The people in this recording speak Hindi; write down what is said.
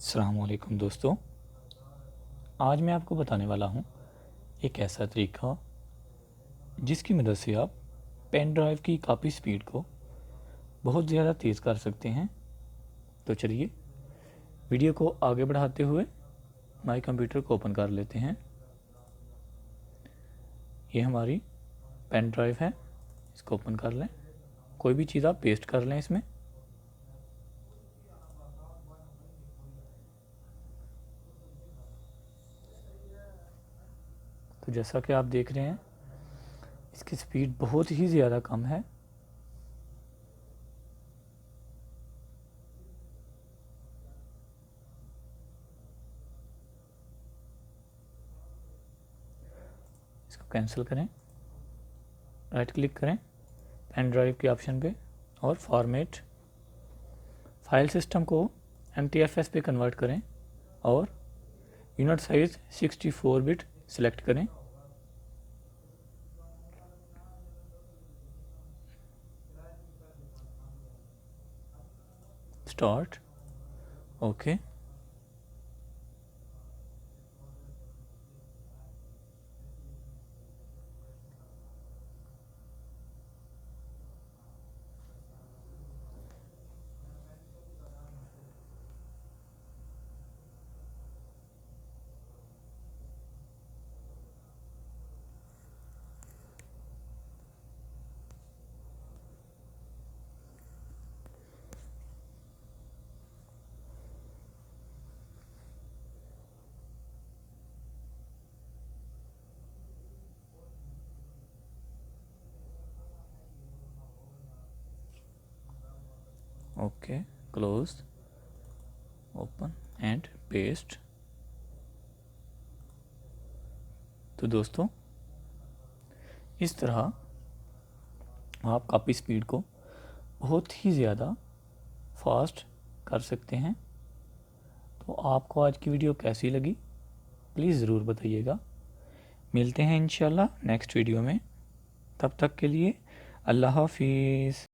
अस्सलाम वालेकुम दोस्तों, आज मैं आपको बताने वाला हूँ एक ऐसा तरीका जिसकी मदद से आप पेन ड्राइव की कॉपी स्पीड को बहुत ज़्यादा तेज़ कर सकते हैं। तो चलिए वीडियो को आगे बढ़ाते हुए माई कंप्यूटर को ओपन कर लेते हैं। ये हमारी पेन ड्राइव है, इसको ओपन कर लें। कोई भी चीज़ आप पेस्ट कर लें इसमें। तो जैसा कि आप देख रहे हैं इसकी स्पीड बहुत ही ज़्यादा कम है। इसको कैंसिल करें, राइट क्लिक करें पेन ड्राइव के ऑप्शन पे और फॉर्मेट फाइल सिस्टम को MTFS पे कन्वर्ट करें और यूनिट साइज 64 बिट सिलेक्ट करें। Start, okay. Okay, close, open and paste. तो दोस्तों इस तरह आप कॉपी स्पीड को बहुत ही ज़्यादा फास्ट कर सकते हैं। तो आपको आज की वीडियो कैसी लगी प्लीज़ ज़रूर बताइएगा। मिलते हैं इंशाल्लाह नेक्स्ट वीडियो में, तब तक के लिए अल्लाह हाफिज़।